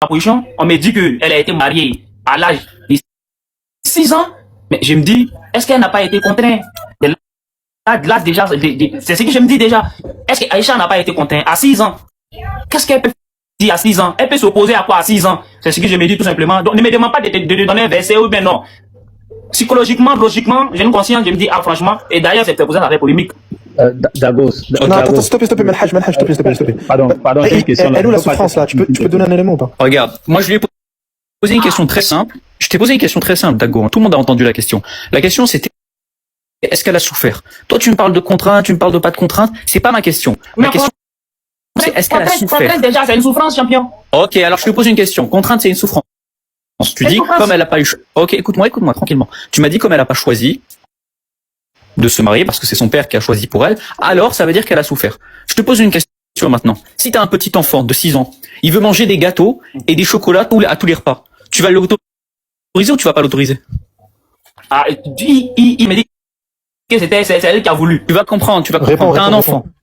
ma position, on me dit qu'elle a été mariée à l'âge de 6 ans, mais je me dis, est-ce qu'elle n'a pas été contrainte? Là déjà, c'est ce que je me dis déjà. Est-ce qu'Aïcha n'a pas été contrainte à 6 ans? Qu'est-ce qu'elle peut dire à 6 ans? Elle peut s'opposer à quoi à 6 ans? C'est ce que je me dis tout simplement. Donc ne me demande pas de donner un verset ou bien non. Psychologiquement, logiquement, j'ai une conscience, je me dis, ah franchement, et d'ailleurs c'est pour ça que ça fait polémique. Dagos. Non, attends, s'il te plaît, Melhaj, s'il te plaît. Pardon, j'ai une question. Elle est où la souffrance là? Tu peux donner un élément ou pas? Regarde, moi je lui ai posé une question très simple. Je t'ai posé une question très simple, Dago. Tout le monde a entendu la question. La question c'était, est-ce qu'elle a souffert? Toi tu me parles de contrainte, tu me parles de pas de contrainte. C'est pas ma question. Ma question c'est, est-ce qu'elle a souffert? Contrainte déjà, c'est une souffrance, champion. Ok, alors je te pose une question. Contrainte, c'est une souffrance. Tu dis, comme elle a pas eu... Ok, écoute-moi, tranquillement. Tu m'as dit, comme elle a pas choisi de se marier, parce que c'est son père qui a choisi pour elle, alors ça veut dire qu'elle a souffert. Je te pose une question maintenant. Si tu as un petit enfant de 6 ans, il veut manger des gâteaux et des chocolats à tous les repas, tu vas l'autoriser ou tu vas pas l'autoriser? Ah, il me dit que c'est elle qui a voulu. Tu vas comprendre,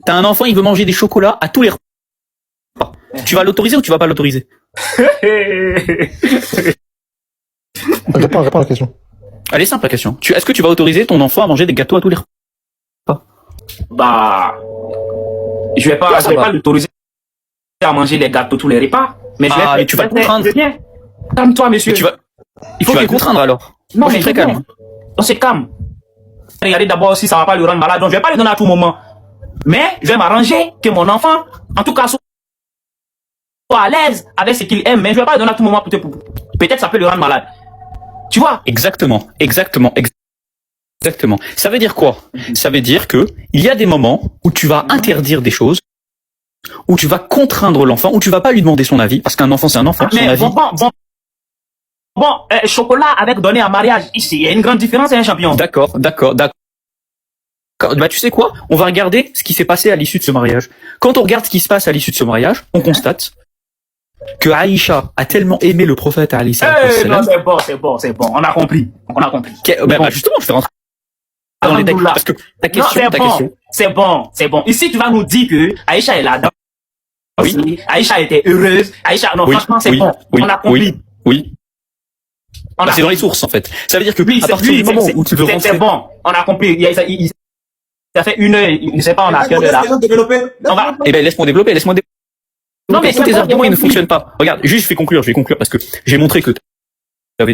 T'as un enfant, il veut manger des chocolats à tous les repas. Tu vas l'autoriser ou tu vas pas l'autoriser? Réponds à la question. Elle est simple la question. Est-ce que tu vas autoriser ton enfant à manger des gâteaux à tous les repas? Bah, je vais pas l'autoriser à manger les gâteaux tous les repas. Mais je vais. Mais tu vas le contraindre. Calme-toi, monsieur. Il faut le contraindre alors. Non, moi, je suis très calme. On se calme. Regardez d'abord si ça va pas le rendre malade. Donc je vais pas le donner à tout moment. Mais je vais m'arranger que mon enfant, en tout cas, soit à l'aise avec ce qu'il aime. Mais je vais pas le donner à tout moment. Peut-être ça peut le rendre malade. Tu vois? Exactement. Ça veut dire quoi? Ça veut dire que il y a des moments où tu vas interdire des choses, où tu vas contraindre l'enfant, où tu vas pas lui demander son avis, parce qu'un enfant c'est un enfant. Mais son avis. Bon, chocolat avec donné en mariage, ici, il y a une grande différence, c'est un champion. D'accord. Bah tu sais quoi? On va regarder ce qui s'est passé à l'issue de ce mariage. Quand on regarde ce qui se passe à l'issue de ce mariage, on constate que Aïcha a tellement aimé le prophète alayhi salam. Non, c'est bon, on a compris. Justement, je vais rentrer dans les détails, parce que ta question. C'est bon. Ici, tu vas nous dire que Aïcha est là-dedans. Oui. Aïcha était heureuse. Aïcha, non, franchement, c'est bon. On a compris. Oui. C'est dans les sources, en fait. Ça veut dire que, à partir du moment où tu veux rentrer... C'est bon. On a compris. Ça fait 1 heure, je ne sais pas, on a cœur de là. Eh ben, laisse-moi développer. Non, mais tous tes arguments, ils ne fonctionnent pas. Regarde, juste, je vais conclure parce que j'ai montré que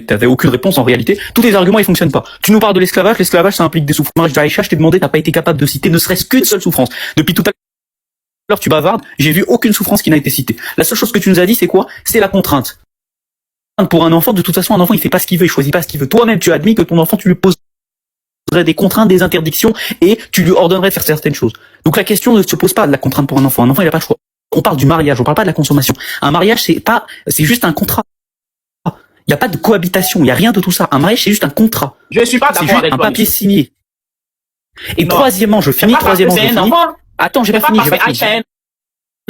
t'avais aucune réponse en réalité. Tous tes arguments, ils fonctionnent pas. Tu nous parles de l'esclavage, ça implique des souffrances. Aïcha, je t'ai demandé, t'as pas été capable de citer ne serait-ce qu'une seule souffrance. Depuis tout à l'heure, tu bavardes, j'ai vu aucune souffrance qui n'a été citée. La seule chose que tu nous as dit, c'est quoi? C'est la contrainte. Pour un enfant, de toute façon, un enfant, il fait pas ce qu'il veut, il choisit pas ce qu'il veut. Toi-même, tu as admis que ton enfant, tu lui poserais des contraintes, des interdictions, et tu lui ordonnerais de faire certaines choses. Donc la question ne se pose pas de la contrainte pour un enfant. Un enfant, il a pas le choix. On parle du mariage, on parle pas de la consommation. Un mariage, c'est juste un contrat. Il n'y a pas de cohabitation, il n'y a rien de tout ça. Un mariage, c'est juste un contrat. Je suis pas d'accord avec un papier signé. Et non. Troisièmement, je finis. Attends, j'ai pas fini. Un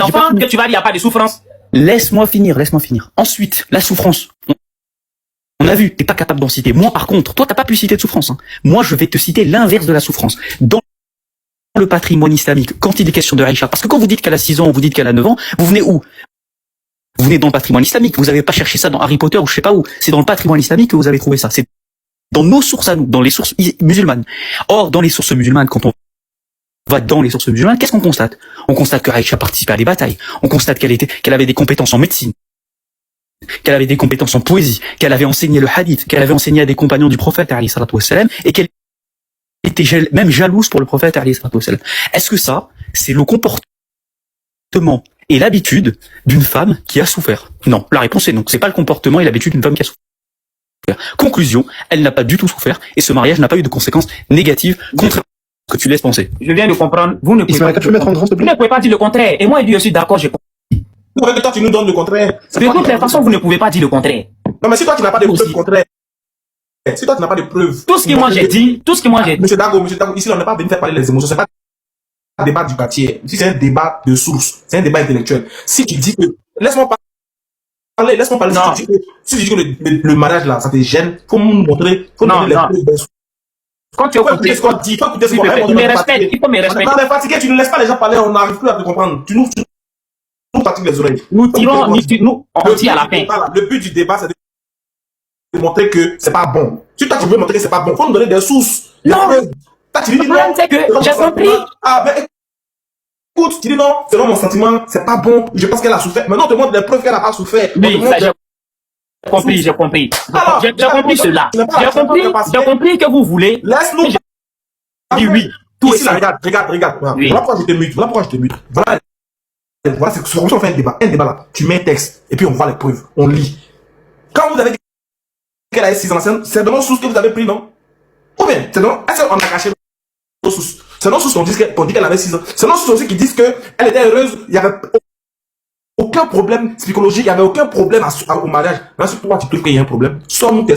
enfant que tu vas dire, il n'y a pas de souffrance. Laisse-moi finir. Ensuite, la souffrance. On a vu, t'es pas capable d'en citer. Moi, par contre, toi, t'as pas pu citer de souffrance. Moi, je vais te citer l'inverse de la souffrance. Dans le patrimoine islamique, quand il est question de Aïcha, parce que quand vous dites qu'elle a 6 ans, vous dites qu'elle a 9 ans, vous venez où? Vous venez dans le patrimoine islamique. Vous n'avez pas cherché ça dans Harry Potter ou je sais pas où. C'est dans le patrimoine islamique que vous avez trouvé ça. C'est dans nos sources à nous, dans les sources musulmanes. Or, dans les sources musulmanes, quand on va dans les sources musulmanes, qu'est-ce qu'on constate? On constate que Aïcha participait à des batailles. On constate qu'elle avait des compétences en médecine, qu'elle avait des compétences en poésie, qu'elle avait enseigné le hadith, qu'elle avait enseigné à des compagnons du prophète alayhi salatu wassalam, et qu'elle était même jalouse pour le prophète alayhi salatu wassalam. Est-ce que ça, c'est le comportement et l'habitude d'une femme qui a souffert? Non, la réponse est non. C'est pas le comportement et l'habitude d'une femme qui a souffert. Conclusion, elle n'a pas du tout souffert et ce mariage n'a pas eu de conséquences négatives, contrairement à ce que tu laisses penser. Je viens de comprendre. Vous ne pouvez pas dire le contraire. Et moi, je suis d'accord, j'ai compris. Non, mais toi, tu nous donnes le contraire. De toute façon, vous ne pouvez pas dire le contraire. Non, mais si toi, tu n'as pas de preuves contraires. Si toi, tu n'as pas de preuves. Tout ce que moi j'ai dit, Monsieur Dago, ici, on n'est pas venu faire parler les émotions. C'est pas un débat du quartier. Ici, c'est un débat de source. C'est un débat intellectuel. Si tu dis que, laisse-moi parler. Non. Si tu dis que le mariage, là, ça te gêne, faut nous montrer, faut nous donner les preuves. Quand tu écoutes ce qu'on dit, faut écouter ce qu'on dit. Il faut me respecter. Non, mais fatigué, tu ne laisses pas les gens parler, on n'arrive plus à te comprendre. nous tâtons les oreilles. Nous tirons, on tire à la fin. Voilà, le but du débat, c'est de montrer que c'est pas bon. Si toi tu veux montrer que c'est pas bon, faut nous donner des sources. Non. Toi tu dis Le non. problème, c'est que selon j'ai mon compris. sentiment. Ah, mais écoute, tu dis non, selon mon sentiment, c'est pas bon. Je pense qu'elle a souffert. Maintenant, on te montre les preuves qu'elle a pas souffert. On te Oui, montre ça, j'ai compris, j'ai compris. Alors, J'ai compris cela. J'ai compris que vous voulez. Laisse-nous. Oui, oui. Tout Ici, est là, ça. regarde. Voilà. Oui. Voilà pourquoi je te mute. Voilà pourquoi je te mute. Voilà, c'est comme ça on fait un débat. Un débat là. Tu mets un texte et puis on voit les preuves. On lit. Quand vous avez dit qu'elle a 6 ans, c'est de nos sources que vous avez pris, non? Ou bien, c'est non? Est-ce qu'on a caché nos sources? C'est nos sources qu'on dit qu'elle avait 6 ans. C'est nos sources aussi qui disent qu'elle était heureuse. Il n'y avait aucun problème psychologique. Il n'y avait aucun problème au mariage. Là, sur toi, tu trouves qu'il y a un problème. Sors-nous tes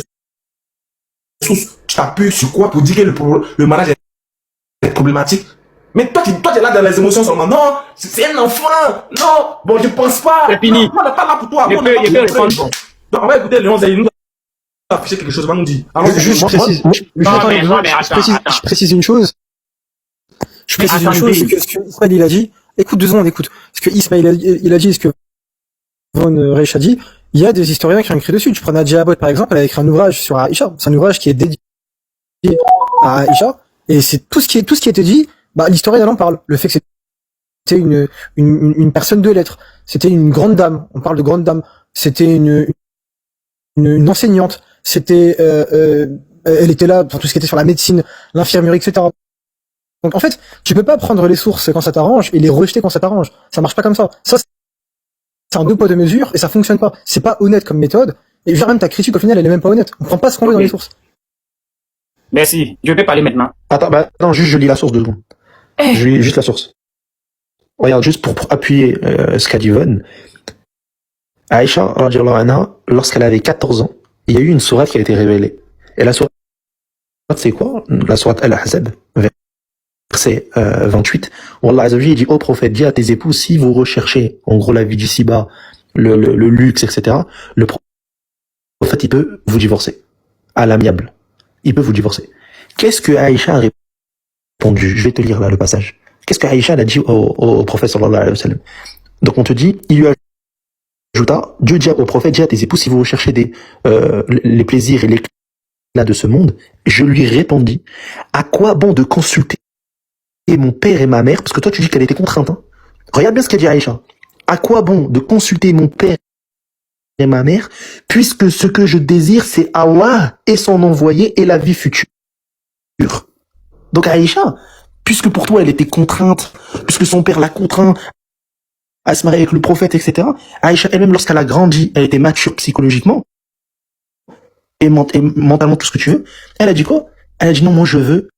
sources. Tu t'appuies sur quoi pour dire que le mariage est problématique? Mais toi, tu es là dans les émotions seulement. Non, c'est un enfant. Non, bon, je pense pas. C'est fini. Non, on n'est pas là pour toi. Je On peux est là pour répondre. toi. Donc, on va écouter Léon Zay. Il nous a affiché quelque chose. Il va nous dire. Alors, Juste, je précise. Je précise une chose. Je précise une chose, c'est que ce que Ismaël il a dit. Écoute 2 secondes, écoute. Ce que Ismaël il a dit, ce que Von Reich a dit. Il y a des historiens qui ont écrit dessus. Tu prends Nadia Abbott par exemple, elle a écrit un ouvrage sur Aïcha. C'est un ouvrage qui est dédié à Aïcha. Et c'est tout ce qui était dit. Bah, l'historien elle en parle. Le fait que c'était une personne de lettres. C'était une grande dame. On parle de grande dame. C'était une enseignante. C'était, elle était là pour tout ce qui était sur la médecine, l'infirmerie, etc. Donc en fait, tu peux pas prendre les sources quand ça t'arrange et les rejeter quand ça t'arrange. Ça marche pas comme ça. Ça, c'est un 2 poids 2 mesures et ça fonctionne pas. C'est pas honnête comme méthode. Et genre même ta critique au final, elle est même pas honnête. On prend pas ce qu'on veut dans les sources. Merci. Je vais parler maintenant. Attends, bah non, juste je lis la source 2 secondes. Je lis juste la source. Regarde, juste pour appuyer ce qu'a dit Von. Aïcha, radiallahu anha, lorsqu'elle avait 14 ans, il y a eu une sourate qui a été révélée. Et la sourate, c'est quoi? La sourate Al-Ahzab, verset 28, où Allah Azza wa Jalla dit au prophète, dis à tes épouses, si vous recherchez, en gros, la vie d'ici-bas, le luxe, etc., le prophète, il peut vous divorcer. À l'amiable. Il peut vous divorcer. Qu'est-ce que Aïcha a répondu? Je vais te lire là le passage. Qu'est-ce que Aïcha a dit au prophète sallallahu alayhi wa sallam? Donc on te dit, il lui ajouta, Dieu dit au prophète, dis à tes époux, si vous recherchez les plaisirs et l'éclat de ce monde, je lui répondis, à quoi bon de consulter mon père et ma mère, parce que toi tu dis qu'elle était contrainte, hein. Regarde bien ce qu'a dit Aïcha. À quoi bon de consulter mon père et ma mère, puisque ce que je désire, c'est Allah et son envoyé et la vie future. Donc Aïcha, puisque pour toi elle était contrainte, puisque son père l'a contraint à se marier avec le prophète, etc., Aïcha elle-même, lorsqu'elle a grandi, elle était mature psychologiquement, et mentalement, tout ce que tu veux, elle a dit quoi? Elle a dit non, moi je veux